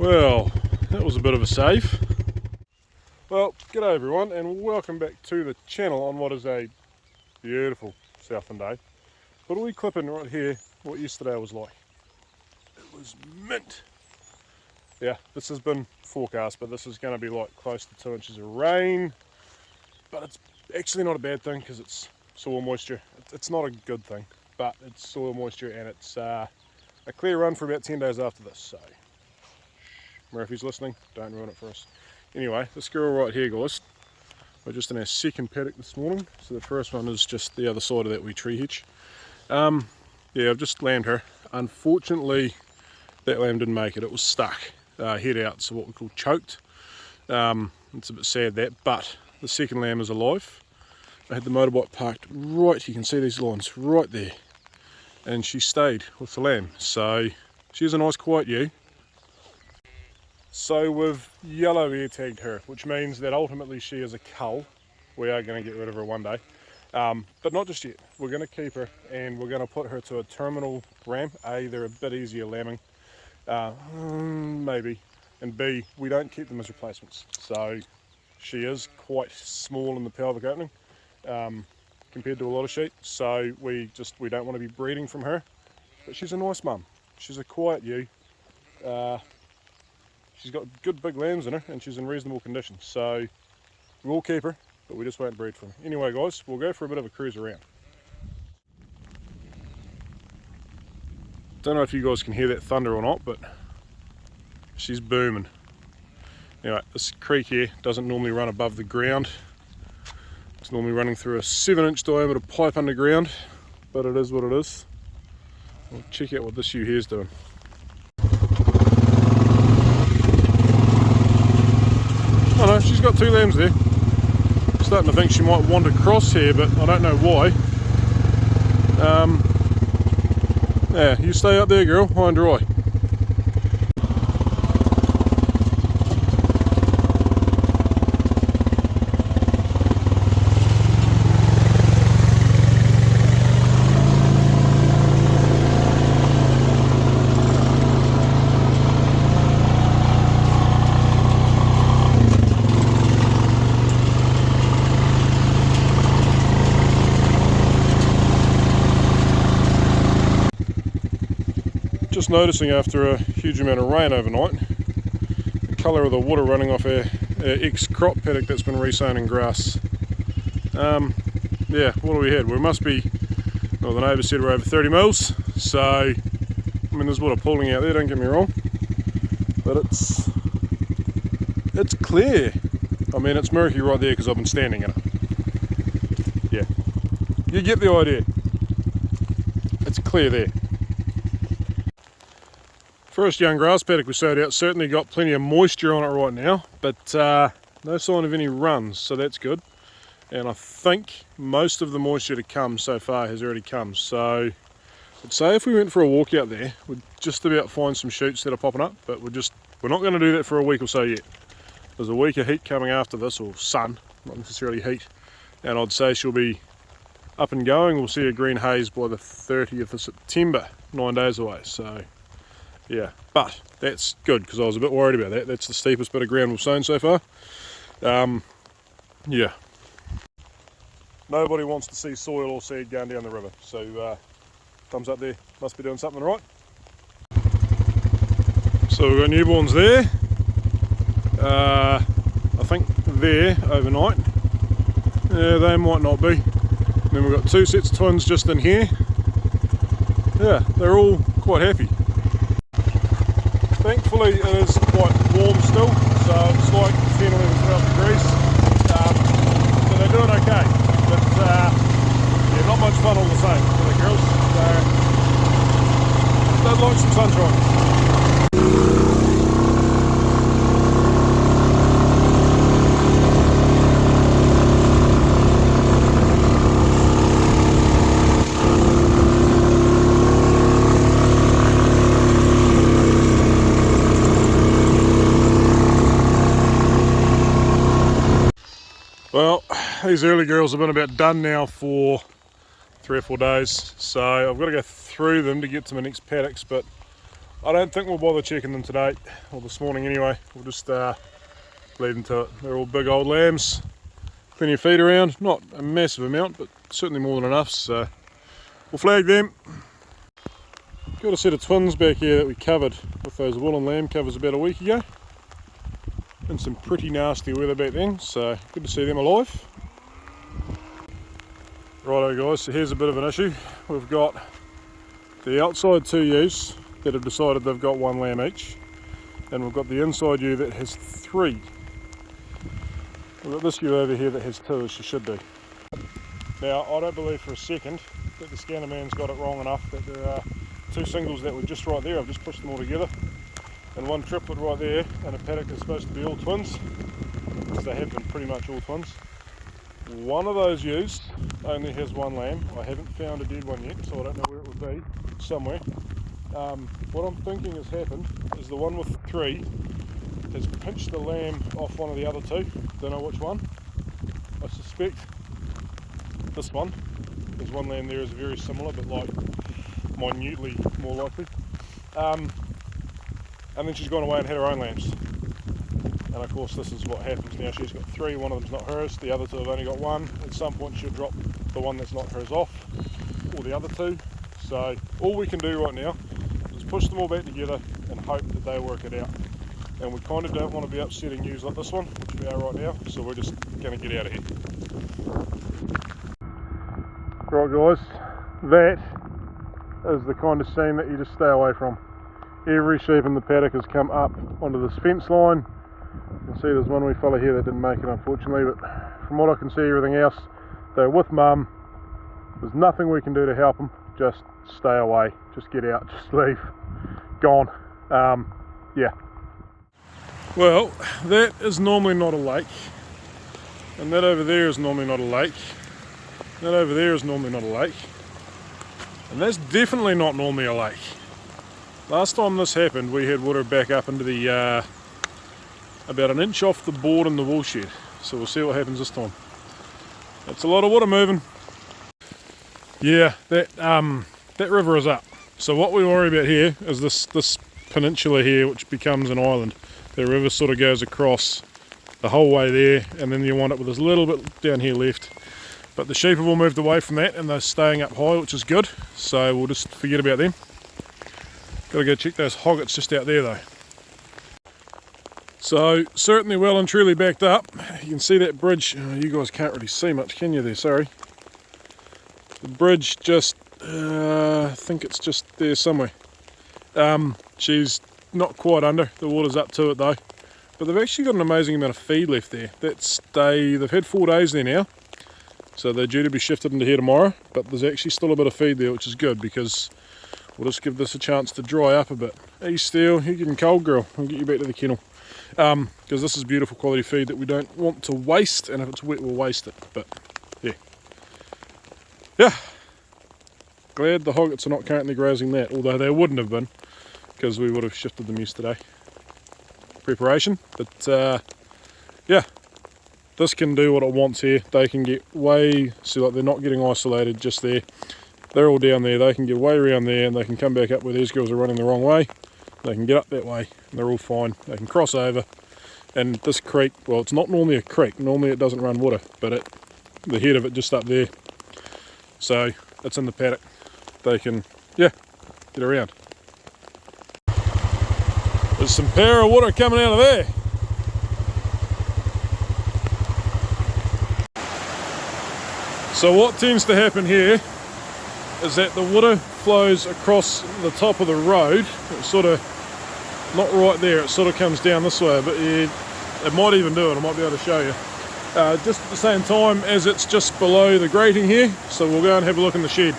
Well, that was a bit of a save. Well, g'day everyone and welcome back to the channel on what is a beautiful southern day. But we clip in right here what yesterday was like. It was mint. Yeah, this has been forecast, but this is going to be like close to 2 inches of rain. But it's actually not a bad thing because it's soil moisture. It's not a good thing, but it's soil moisture and it's a clear run for about 10 days after this. So, Murphy's listening, don't ruin it for us. Anyway, this girl right here, guys, we're just in our second paddock this morning. So the first one is just the other side of that wee tree hitch. Yeah, I've just lambed her. Unfortunately, that lamb didn't make it. It was stuck, head out, so what we call choked. It's a bit sad that, but the second lamb is alive. I had the motorbike parked right, you can see these lines right there, and she stayed with the lamb. So she's a nice quiet ewe. So we've yellow ear tagged her, which means that ultimately she is a cull. We are going to get rid of her one day, but not just yet. We're going to keep her and we're going to put her to a terminal ram. A, they're a bit easier lambing, maybe, and B, we don't keep them as replacements. So she is quite small in the pelvic opening compared to a lot of sheep, so we don't want to be breeding from her. But she's a nice mum. She's a quiet ewe. She's got good big lambs in her and she's in reasonable condition, so we'll keep her, but we just won't breed from her. Anyway guys, we'll go for a bit of a cruise around. Don't know if you guys can hear that thunder or not, but she's booming. Anyway, this creek here doesn't normally run above the ground. It's normally running through a 7-inch diameter pipe underground, but it is what it is. We'll check out what this ewe here is doing. Oh no, she's got 2 lambs there. I'm starting to think she might wander across here, but I don't know why. Yeah, you stay up there, girl, high and dry. Just noticing after a huge amount of rain overnight, the colour of the water running off our ex-crop paddock that's been resown in grass. Yeah, what do we had? We must be, well, the neighbour said we're over 30 mils, so, I mean, there's water pooling out there, don't get me wrong, but it's clear. I mean, it's murky right there because I've been standing in it. Yeah, you get the idea. It's clear there. First young grass paddock we sowed out certainly got plenty of moisture on it right now, but no sign of any runs, so that's good. And I think most of the moisture to come so far has already come. So I'd say if we went for a walk out there, we'd just about find some shoots that are popping up, but we're not going to do that for a week or so yet. There's a week of heat coming after this, or sun, not necessarily heat, and I'd say she'll be up and going. We'll see a green haze by the 30th of September, 9 days away. So yeah, but that's good because I was a bit worried about that. That's the steepest bit of ground we've sown so far. Yeah. Nobody wants to see soil or seed going down the river, so thumbs up there, must be doing something right. So we've got newborns there. I think they're overnight. Yeah, they might not be. And then we've got 2 sets of twins just in here. Yeah, they're all quite happy. Thankfully it is quite warm still, so it's like 10 or 11, 12 degrees, so they're doing okay, but yeah, not much fun all the same for the girls, so they'd like some sunshine. Well, these early girls have been about done now for 3 or 4 days, so I've got to go through them to get to my next paddocks, but I don't think we'll bother checking them today, or this morning anyway. We'll just leave them to it. They're all big old lambs, plenty of feed around, not a massive amount, but certainly more than enough, so we'll flag them. Got a set of twins back here that we covered with those wool and lamb covers about a week ago. In some pretty nasty weather back then, so good to see them alive. Righto guys, so here's a bit of an issue. We've got the outside two ewes that have decided they've got one lamb each, and we've got the inside ewe that has three. We've got this ewe over here that has two, as she should do. Now, I don't believe for a second that the scanner man's got it wrong enough that there are two singles that were just right there. I've just pushed them all together, and one triplet right there, and a paddock is supposed to be all twins, because they have been pretty much all twins. One of those ewes only has one lamb. I haven't found a dead one yet, so I don't know where it would be. Somewhere. What I'm thinking has happened is the one with three has pinched the lamb off one of the other two. Don't know which one. I suspect this one. There's one lamb there is very similar, but like minutely more likely. And then she's gone away and had her own lambs. And of course this is what happens now. She's got three, one of them's not hers, the other two have only got one. At some point she'll drop the one that's not hers off, or the other two. So all we can do right now is push them all back together and hope that they work it out. And we kind of don't want to be upsetting ewes like this one, which we are right now, so we're just going to get out of here. Right guys, that is the kind of scene that you just stay away from. Every sheep in the paddock has come up onto this fence line. You can see there's one wee fella here that didn't make it unfortunately, but from what I can see everything else, they're with mum. There's nothing we can do to help them, just stay away, just get out, just leave, gone. Yeah. Well, that is normally not a lake, and that over there is normally not a lake, that over there is normally not a lake, and that's definitely not normally a lake. Last time this happened we had water back up into the about an inch off the board in the wool shed, so we'll see what happens this time. It's a lot of water moving. Yeah, that river is up. So what we worry about here is this peninsula here, which becomes an island. The river sort of goes across the whole way there, and then you wind up with this little bit down here left. But the sheep have all moved away from that, and they're staying up high, which is good. So we'll just forget about them. Got to go check those hoggets just out there though. So certainly well and truly backed up. You can see that bridge. You guys can't really see much, can you there? Sorry. The bridge just, I think it's just there somewhere. She's not quite under. The water's up to it though. But they've actually got an amazing amount of feed left there. They've had 4 days there now. So they're due to be shifted into here tomorrow. But there's actually still a bit of feed there, which is good because we'll just give this a chance to dry up a bit. Hey Steel, you're getting cold girl. I'll get you back to the kennel. Because this is beautiful quality feed that we don't want to waste, and if it's wet we'll waste it. But yeah, glad the hoggets are not currently grazing that, although they wouldn't have been because we would have shifted them yesterday. Preparation, but yeah, this can do what it wants here. They can get way, see, like they're not getting isolated just there, they're all down there. They can get way around there and they can come back up where these girls are running the wrong way. They can get up that way and they're all fine. They can cross over, and this creek, well, it's not normally a creek, normally it doesn't run water, but the head of it just up there, so it's in the paddock. They can, yeah, get around. There's some power of water coming out of there. So what tends to happen here is that the water flows across the top of the road. It's sort of not right there, it sort of comes down this way, but it might even do it. I might be able to show you. Just at the same time as it's just below the grating here, so we'll go and have a look in the shed.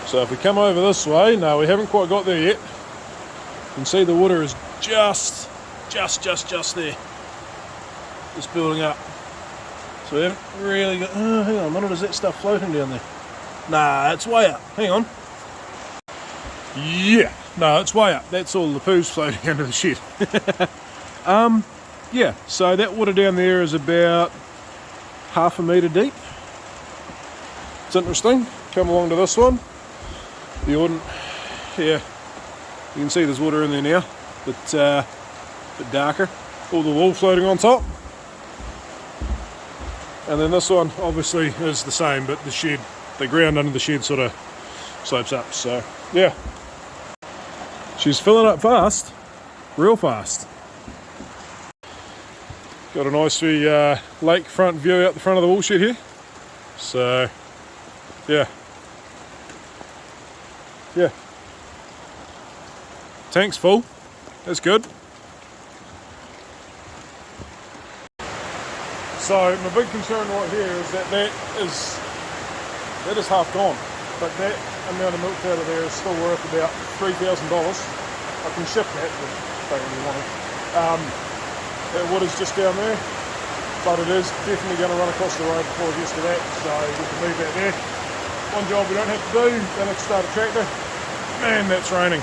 So if we come over this way, no, we haven't quite got there yet. You can see the water is just there. Just building up. So we haven't really got, hang on a minute, is that stuff floating down there? Nah, it's way up, hang on. Yeah, no, it's way up. That's all the poo's floating under the shed. Yeah, so that water down there is about half a metre deep. It's interesting. Come along to this one. The ordinary, yeah, You can see there's water in there now, but a bit darker. All the wool floating on top. And then this one obviously is the same, but the shed, the ground under the shed sort of slopes up. So yeah, she's filling up fast, real fast. Got a nice lake front view out the front of the wool shed here. So yeah. Tank's full, that's good. So my big concern right here is that is half gone, but that amount of milk out of there is still worth about $3,000. I can shift that, but don't really want it. That water's just down there, but it is definitely going to run across the road before it gets to that, so we can leave that there. One job we don't have to do, then it's start a tractor. Man, that's raining.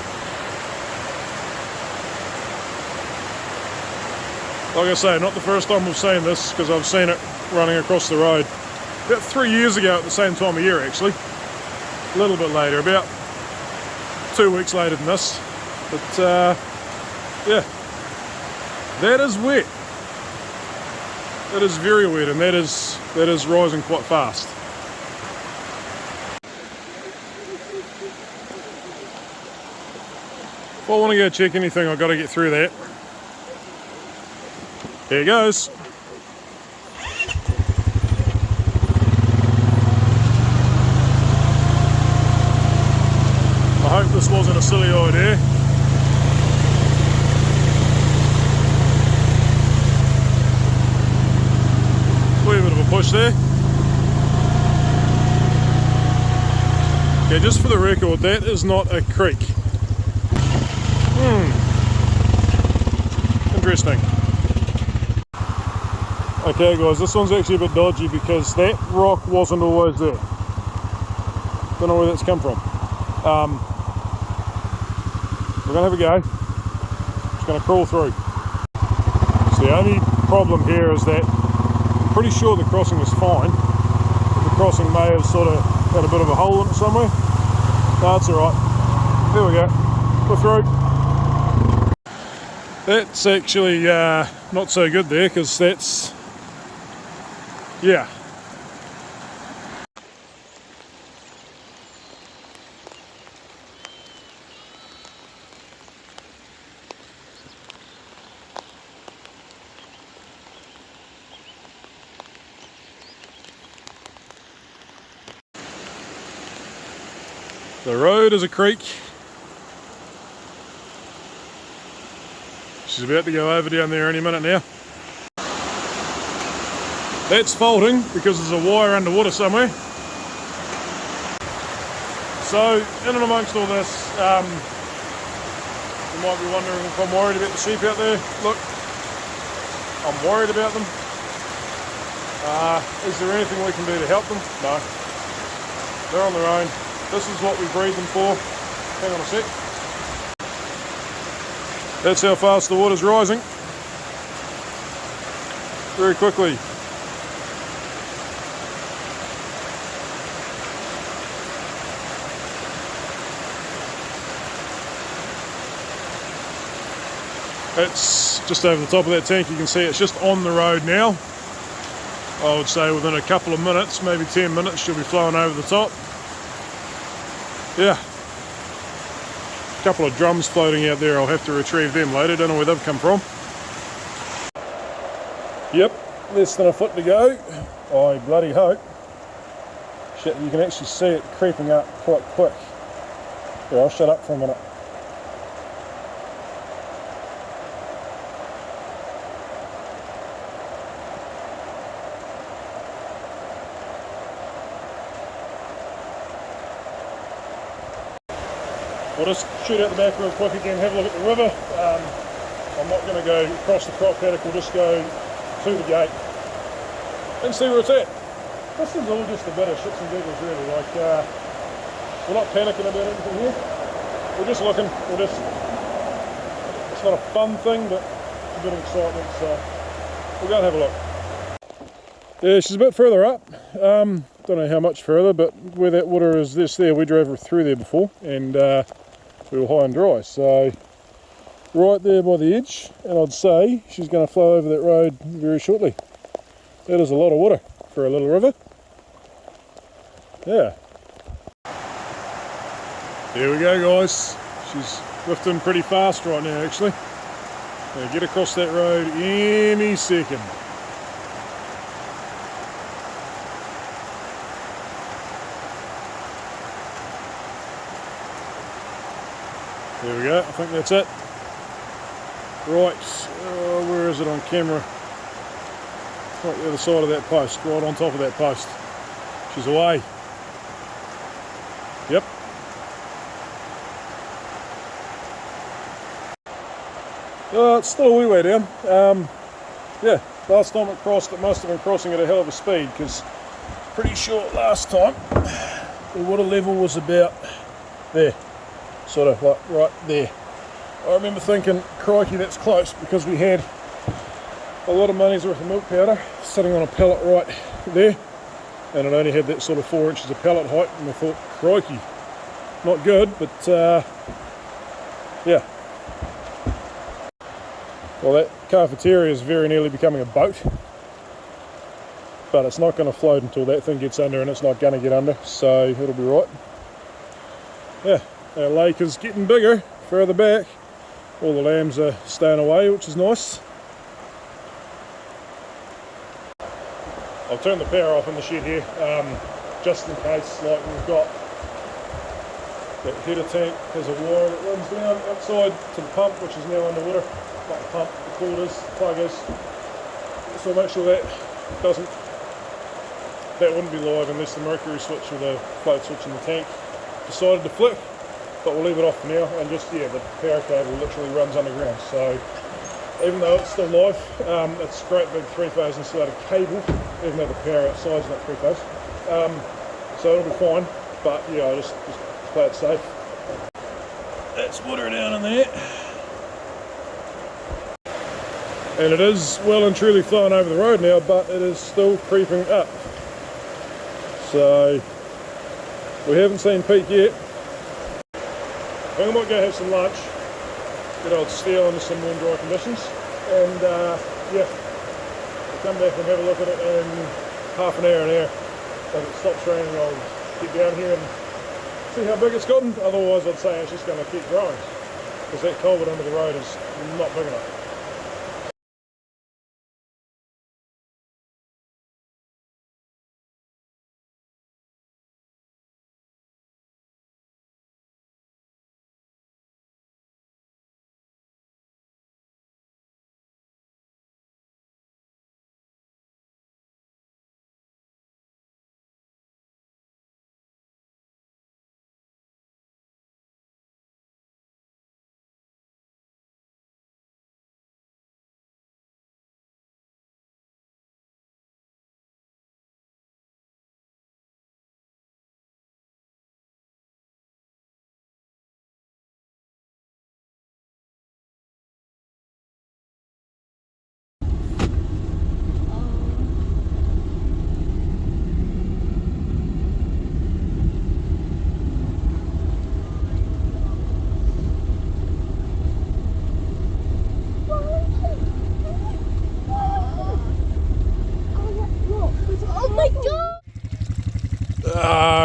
Like I say, not the first time we've seen this, because I've seen it running across the road about 3 years ago at the same time of year actually. A little bit later, about 2 weeks later than this. But yeah, that is wet. That is very wet, and that is rising quite fast. If I want to go check anything, I've got to get through that. Here goes. I hope this wasn't a silly idea. Wee bit of a push there. Okay, just for the record, that is not a creek. Interesting. Okay guys, this one's actually a bit dodgy because that rock wasn't always there. Don't know where that's come from. We're going to have a go. Just going to crawl through. So the only problem here is that I'm pretty sure the crossing is fine. But the crossing may have sort of had a bit of a hole in it somewhere. No, it's alright. There we go. We're through. That's actually not so good there, because that's, yeah. The road is a creek. She's about to go over down there any minute now. That's faulting because there's a wire underwater somewhere. So, in and amongst all this, you might be wondering if I'm worried about the sheep out there. Look, I'm worried about them. Is there anything we can do to help them? No. They're on their own. This is what we breed them for. Hang on a sec. That's how fast the water's rising. Very quickly. It's just over the top of that tank. You can see it's just on the road now. I would say within a couple of minutes, maybe 10 minutes, she'll be flowing over the top. Yeah. A couple of drums floating out there. I'll have to retrieve them later. Don't know where they've come from. Yep, less than a foot to go. I bloody hope. Shit, you can actually see it creeping up quite quick. Here, I'll shut up for a minute. I'll just shoot out the back real quick again, have a look at the river. I'm not going to go across the crop paddock, we'll just go to the gate and see where it's at. This is all just a bit of shits and giggles really, like we're not panicking about anything here. We're just looking, it's not a fun thing, but it's a bit of excitement, so we'll go and have a look. Yeah, she's a bit further up. Don't know how much further, but where that water is this there, we drove her through there before, and we were high and dry. So right there by the edge, and I'd say she's going to flow over that road very shortly. That is a lot of water for a little river. Yeah. There we go, guys. She's lifting pretty fast right now, actually. Gonna get across that road any second. There we go, I think that's it. Right, where is it on camera? Right the other side of that post, right on top of that post. She's away. Yep. It's still a wee way down. Yeah, last time it crossed, it must have been crossing at a hell of a speed, because pretty short last time the water level was about there, sort of like right there. I remember thinking, crikey, that's close, because we had a lot of money's worth of milk powder sitting on a pallet right there, and it only had that sort of 4 inches of pallet height, and I thought, crikey, not good, but yeah. Well, that cafeteria is very nearly becoming a boat, but it's not going to float until that thing gets under, and it's not going to get under, so it'll be right. Yeah, our lake is getting bigger further back. All the lambs are staying away, which is nice. I'll turn the power off in the shed here, just in case, like we've got that header tank has a wire that runs down outside to the pump, which is now underwater. Like the pump, the quarters, the plug is. So make sure that wouldn't be live unless the mercury switch or the float switch in the tank decided to flip. But we'll leave it off for now, and just, yeah, the power cable literally runs underground. So even though it's still live, it's a great big 3-phase insulated cable, even though the power outside's not 3-phase. So it'll be fine, but yeah, I'll just play it safe. That's water down in there. And it is well and truly flowing over the road now, but it is still creeping up. So we haven't seen peak yet. I think I might go have some lunch, get old steel into some warm dry conditions, and yeah, I'll come back and have a look at it in half an hour, If it stops raining, I'll get down here and see how big it's gotten. Otherwise, I'd say it's just going to keep growing, because that culvert under the road is not big enough.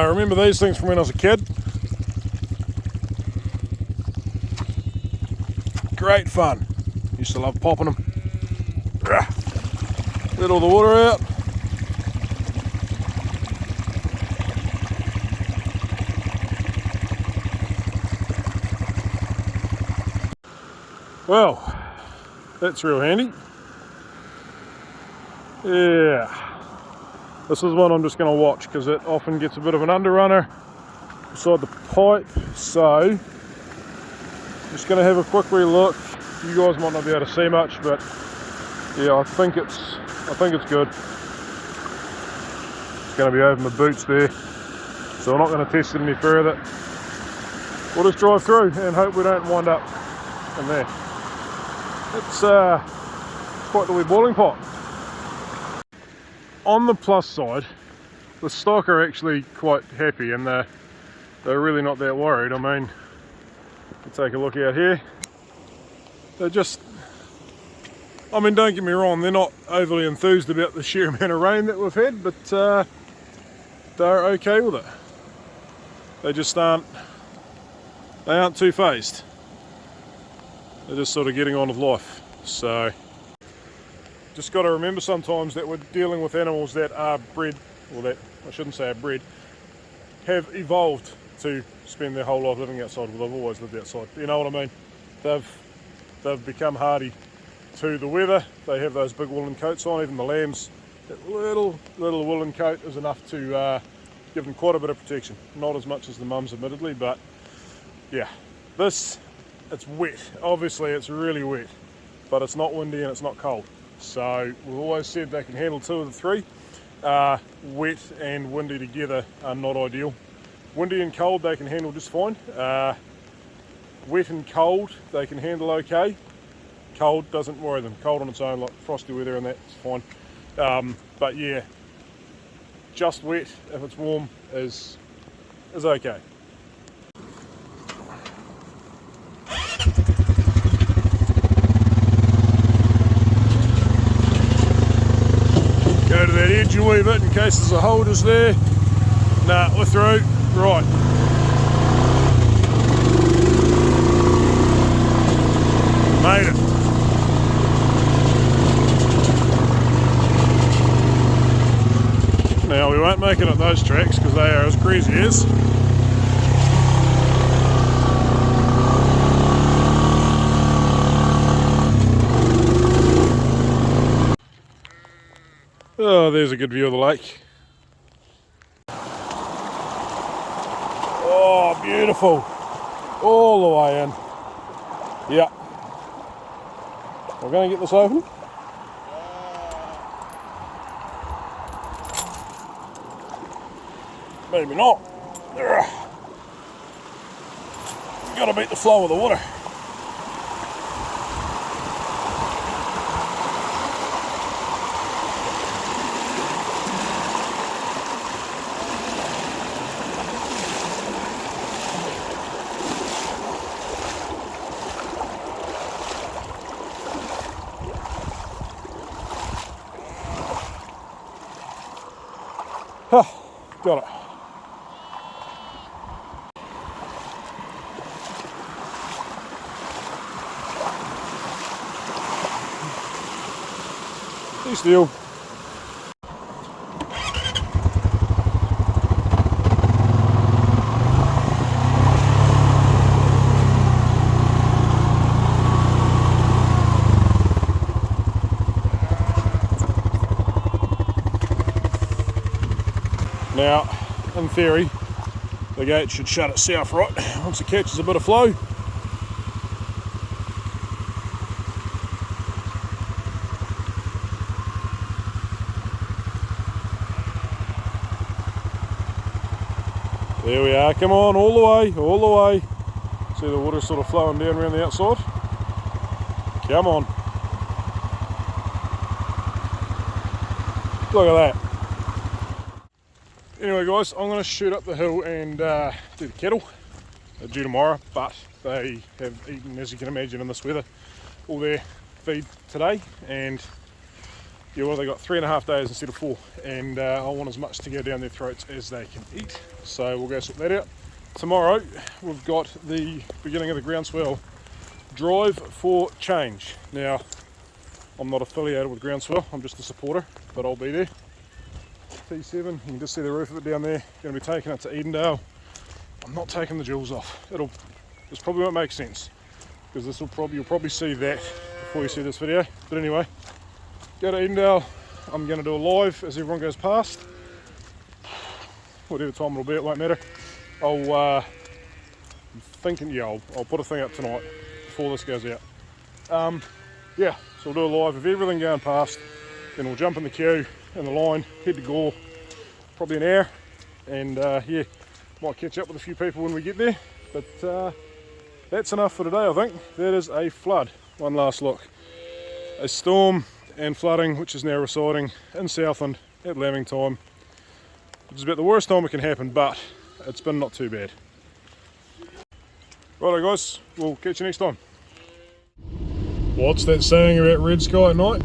Remember these things from when I was a kid? Great fun. Used to love popping them. Let all the water out. Well, that's real handy. Yeah. This is one I'm just going to watch, because it often gets a bit of an underrunner beside the pipe. So, just going to have a quick wee look. You guys might not be able to see much, but yeah, I think it's good. It's going to be over my boots there, so I'm not going to test it any further. We'll just drive through and hope we don't wind up in there. It's quite the wee boiling pot. On the plus side, the stock are actually quite happy, and they're really not that worried. I mean, Take a look out here. They're just, I mean, don't get me wrong, they're not overly enthused about the sheer amount of rain that we've had, but they're okay with it. They just aren't too phased. They're just sort of getting on with life. So just got to remember sometimes that we're dealing with animals that are bred, or that, I shouldn't say are bred, have evolved to spend their whole life living outside. Well, they've always lived outside. You know what I mean? They've become hardy to the weather. They have those big woolen coats on. Even the lambs, that little woolen coat is enough to give them quite a bit of protection. Not as much as the mums, admittedly, but yeah. It's wet. Obviously, it's really wet, but it's not windy and it's not cold. So we've always said they can handle two of the three. Wet and windy together are not ideal. Windy and cold they can handle just fine. Wet and cold they can handle okay. Cold doesn't worry them. Cold on its own, like frosty weather, and that's fine. But yeah, just wet if it's warm is okay. Go to that edge a wee bit in case there's a holders there. Nah, we're through. Right. Made it. Now we won't make it up those tracks because they are as greasy as. Oh, there's a good view of the lake. Oh, beautiful. All the way in. Yeah. We're going to get this open. Maybe not. You've got to beat the flow of the water. Got it. Stay still. Now, in theory, the gate should shut itself right once it catches a bit of flow. There we are, come on, all the way, all the way. See the water sort of flowing down around the outside? Come on. Look at that. Anyway guys, I'm going to shoot up the hill and do the cattle. They're due tomorrow, but they have eaten, as you can imagine in this weather, all their feed today, and yeah, well, they got 3.5 days instead of 4, and I want as much to go down their throats as they can eat, so we'll go sort that out. Tomorrow we've got the beginning of the groundswell drive for change. Now, I'm not affiliated with groundswell, I'm just a supporter, but I'll be there. T7, you can just see the roof of it down there. Going to be taking it to Edendale. I'm not taking the jewels off. This probably won't make sense because you'll probably see that before you see this video. But anyway, go to Edendale. I'm going to do a live as everyone goes past. Whatever time it'll be, it won't matter. I'm thinking, yeah, I'll put a thing up tonight before this goes out. Yeah, so we'll do a live of everything going past. Then we'll jump in the queue, in the line, head to Gore, probably an hour, and yeah, might catch up with a few people when we get there, but that's enough for today. I think that is a flood. One last look, a storm and flooding which is now residing in Southland at lambing time, which is about the worst time it can happen, but it's been not too bad. Righto guys, we'll catch you next time. What's that saying about red sky at night?